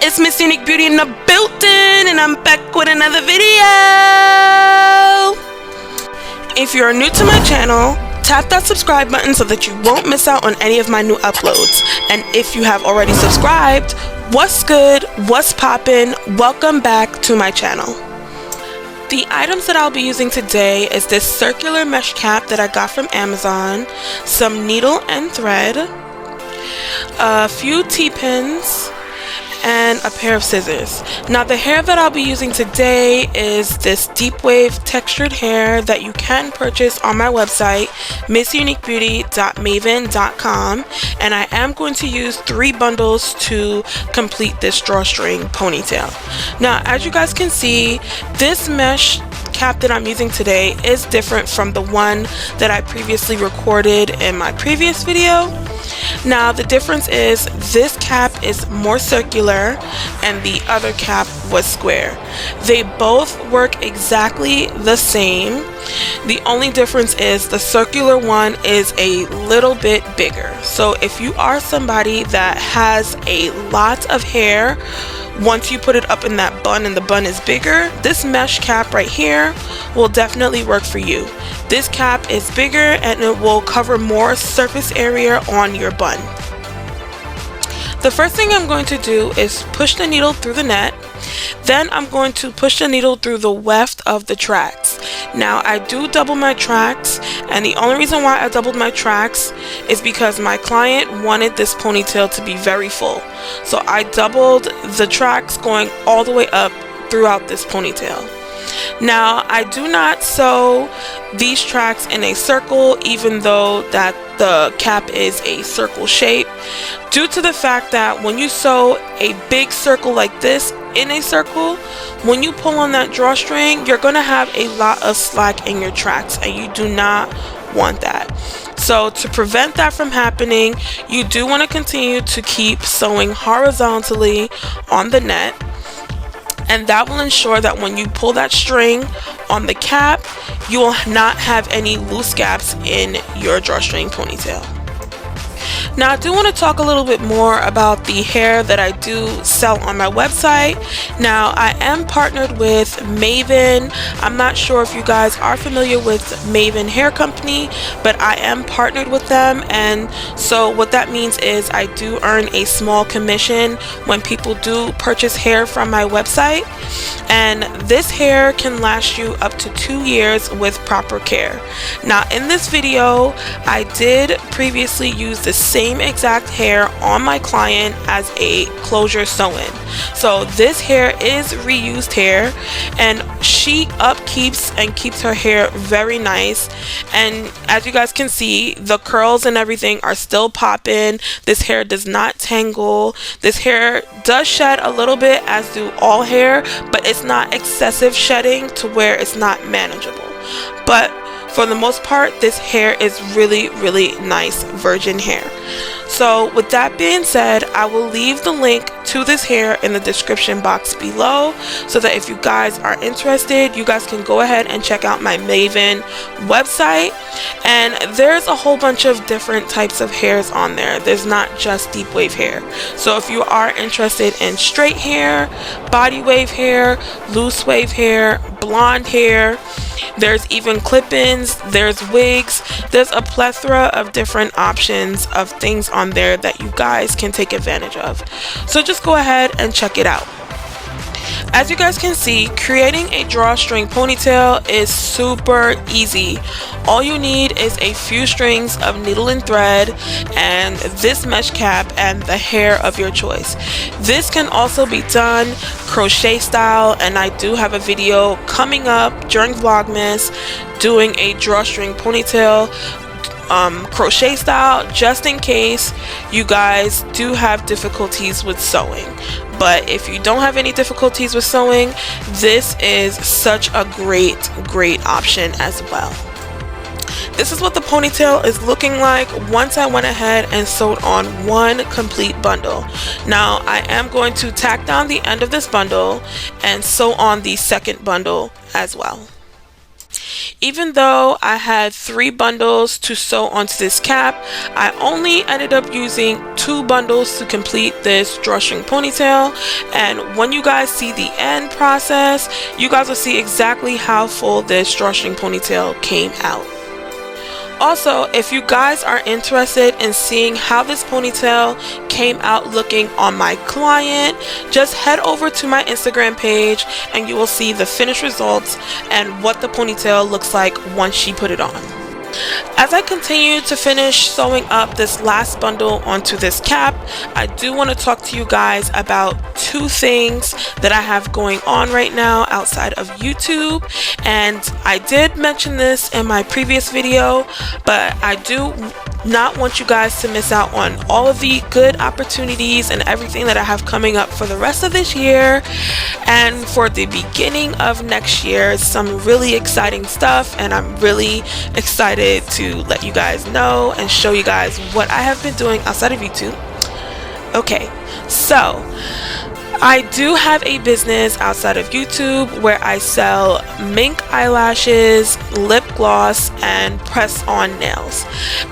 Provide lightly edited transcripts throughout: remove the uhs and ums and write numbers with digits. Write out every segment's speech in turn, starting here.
It's MissUniqueBeautii in the building, and I'm back with another video. If you're new to my channel, tap that subscribe button so that you won't miss out on any of my new uploads. And if you have already subscribed, what's good, what's poppin', welcome back to my channel. The items that I'll be using today is this circular mesh cap that I got from Amazon, some needle and thread, a few T-pins, and a pair of scissors. Now the hair that I'll be using today is this deep wave textured hair that you can purchase on my website, MissUniqueBeautii.Mayvenn.com, and I am going to use 3 bundles to complete this drawstring ponytail. Now as you guys can see, this mesh cap that I'm using today is different from the one that I previously recorded in my previous video. Now the difference is this cap is more circular and the other cap was square. They both work exactly the same. The only difference is the circular one is a little bit bigger. So if you are somebody that has a lot of hair, once you put it up in that bun and the bun is bigger, this mesh cap right here will definitely work for you. This cap is bigger and it will cover more surface area on your bun. The first thing I'm going to do is push the needle through the net. Then I'm going to push the needle through the weft of the tracks. Now I do double my tracks, and the only reason why I doubled my tracks is because my client wanted this ponytail to be very full. So I doubled the tracks going all the way up throughout this ponytail. Now I do not sew these tracks in a circle, even though that the cap is a circle shape, due to the fact that when you sew a big circle like this in a circle, when you pull on that drawstring, you're going to have a lot of slack in your tracks, and you do not want that. So to prevent that from happening, you do want to continue to keep sewing horizontally on the net, and that will ensure that when you pull that string on the cap, you will not have any loose gaps in your drawstring ponytail. Now I do want to talk a little bit more about the hair that I do sell on my website. Now I am partnered with Mayvenn. I'm not sure if you guys are familiar with Mayvenn Hair Company, but I am partnered with them, and so what that means is I do earn a small commission when people do purchase hair from my website, and this hair can last you up to 2 years with proper care. Now in this video, I did previously use the same exact hair on my client as a closure sew-in. So this hair is reused hair, and she upkeeps and keeps her hair very nice, and as you guys can see, the curls and everything are still popping. This hair does not tangle. This hair does shed a little bit, as do all hair, but it's not excessive shedding to where it's not manageable. But for the most part, this hair is really nice virgin hair. So with that being said, I will leave the link to this hair in the description box below, so that if you guys are interested, you guys can go ahead and check out my Mayvenn website. And there's a whole bunch of different types of hairs on there. There's not just deep wave hair. So if you are interested in straight hair, body wave hair, loose wave hair, blonde hair, there's even clip-ins, there's wigs, there's a plethora of different options of things on there that you guys can take advantage of. So just go ahead and check it out. As you guys can see, creating a drawstring ponytail is super easy. All you need is a few strings of needle and thread and this mesh cap and the hair of your choice. This can also be done crochet style, and I do have a video coming up during Vlogmas doing a drawstring ponytail crochet style, just in case you guys do have difficulties with sewing. but if you don't have any difficulties with sewing, this is such a great option as well. This is what the ponytail is looking like once I went ahead and sewed on one complete bundle. Now I am going to tack down the end of this bundle and sew on the second bundle as well. Even though I had 3 bundles to sew onto this cap, I only ended up using 2 bundles to complete this drawstring ponytail, and when you guys see the end process, you guys will see exactly how full this drawstring ponytail came out. Also, if you guys are interested in seeing how this ponytail came out looking on my client, just head over to my Instagram page and you will see the finished results and what the ponytail looks like once she put it on. As I continue to finish sewing up this last bundle onto this cap, I do want to talk to you guys about 2 things that I have going on right now outside of YouTube. And I did mention this in my previous video, but I do not want you guys to miss out on all of the good opportunities and everything that I have coming up for the rest of this year and for the beginning of next year. Some really exciting stuff, and I'm really excited to let you guys know and show you guys what I have been doing outside of YouTube. Okay, so I do have a business outside of YouTube where I sell mink eyelashes, lip gloss, and press-on nails.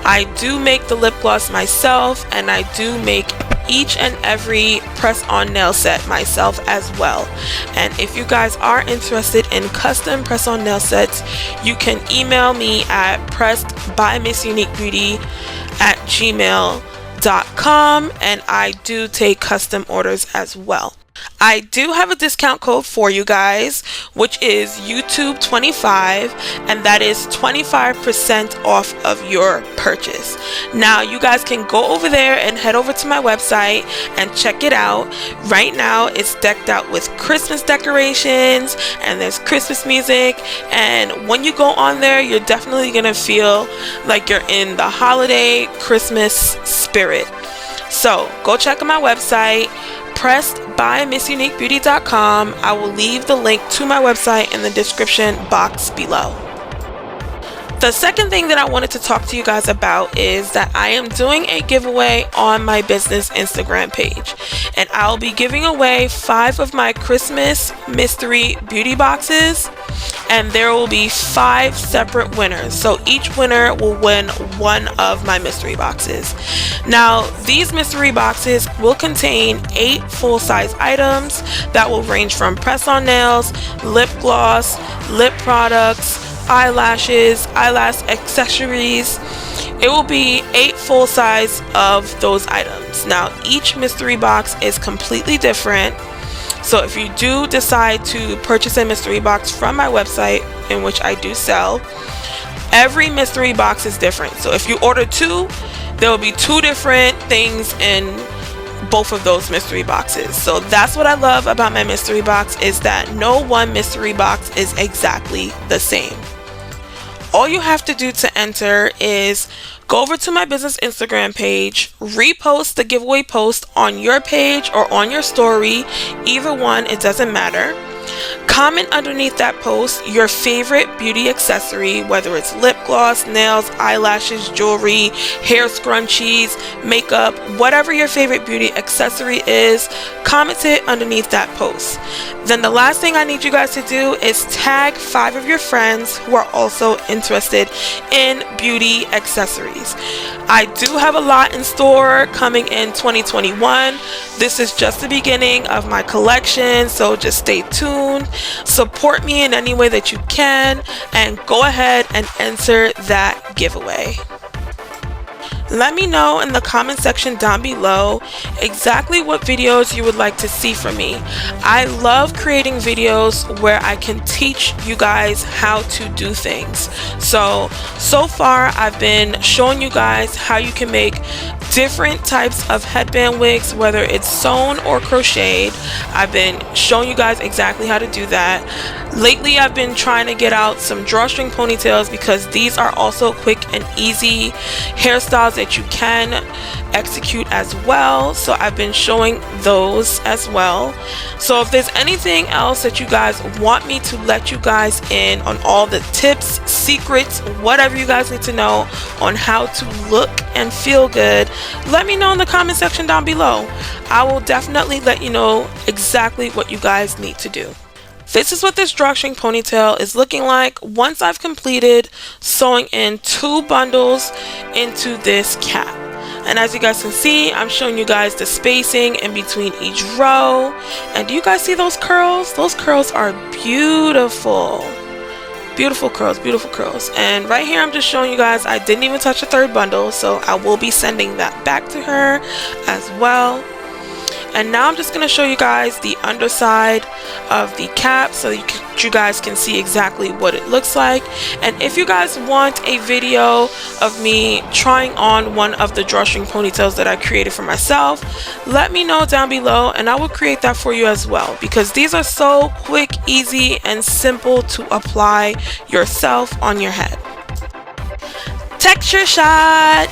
I do make the lip gloss myself, and I do make each and every press-on nail set myself as well. And if you guys are interested in custom press-on nail sets, you can email me at pressedbymissuniquebeautii@gmail.com, and I do take custom orders as well. I do have a discount code for you guys, which is YouTube25, and that is 25% off of your purchase. Now you guys can go over there and head over to my website and check it out. Right now it's decked out with Christmas decorations and there's Christmas music, and when you go on there, you're definitely gonna feel like you're in the holiday Christmas spirit. So go check out my website, pressedbymissuniquebeautii.com. I will leave the link to my website in the description box below. The second thing that I wanted to talk to you guys about is that I am doing a giveaway on my business Instagram page, and I'll be giving away 5 of my Christmas mystery beauty boxes, and there will be 5 separate winners. So each winner will win one of my mystery boxes. Now these mystery boxes will contain 8 full-size items that will range from press-on nails, lip gloss, lip products, eyelashes, eyelash accessories. It will be 8 full size of those items. Now each mystery box is completely different, so if you do decide to purchase a mystery box from my website, in which I do sell, every mystery box is different. So if you order 2, there will be 2 different things in both of those mystery boxes. So that's what I love about my mystery box, is that no one mystery box is exactly the same. All you have to do to enter is go over to my business Instagram page, repost the giveaway post on your page or on your story, either one, it doesn't matter. Comment underneath that post your favorite beauty accessory, whether it's lip gloss, nails, eyelashes, jewelry, hair scrunchies, makeup, whatever your favorite beauty accessory is, comment it underneath that post. Then the last thing I need you guys to do is tag 5 of your friends who are also interested in beauty accessories. I do have a lot in store coming in 2021. This is just the beginning of my collection, so just stay tuned. Support me in any way that you can, and go ahead and enter that giveaway. Let me know in the comment section down below exactly what videos you would like to see from me. I love creating videos where I can teach you guys how to do things. So far I've been showing you guys how you can make different types of headband wigs, whether it's sewn or crocheted. I've been showing you guys exactly how to do that. Lately I've been trying to get out some drawstring ponytails, because these are also quick and easy hairstyles that you can execute as well, so I've been showing those as well. So if there's anything else that you guys want me to let you guys in on, all the tips, secrets, whatever you guys need to know on how to look and feel good, let me know in the comment section down below. I will definitely let you know exactly what you guys need to do. This is what this drawstring ponytail is looking like once I've completed sewing in 2 bundles into this cap. And as you guys can see, I'm showing you guys the spacing in between each row. And do you guys see those curls? Those curls are beautiful. Beautiful curls, beautiful curls. And right here I'm just showing you guys I didn't even touch a 3rd bundle, so I will be sending that back to her as well. And now I'm just going to show you guys the underside of the cap so you guys can see exactly what it looks like. And if you guys want a video of me trying on one of the drawstring ponytails that I created for myself, let me know down below and I will create that for you as well, because these are so quick, easy, and simple to apply yourself on your head. Texture shot!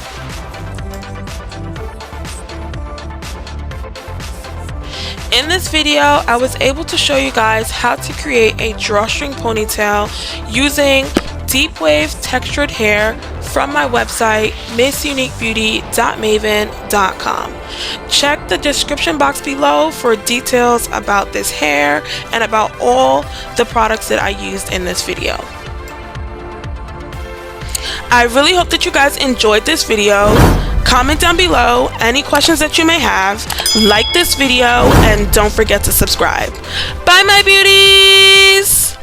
In this video, I was able to show you guys how to create a drawstring ponytail using deep wave textured hair from my website, MissUniqueBeautii.Mayvenn.com. Check the description box below for details about this hair and about all the products that I used in this video. I really hope that you guys enjoyed this video. Comment down below any questions that you may have, like this video, and don't forget to subscribe. Bye my beauties!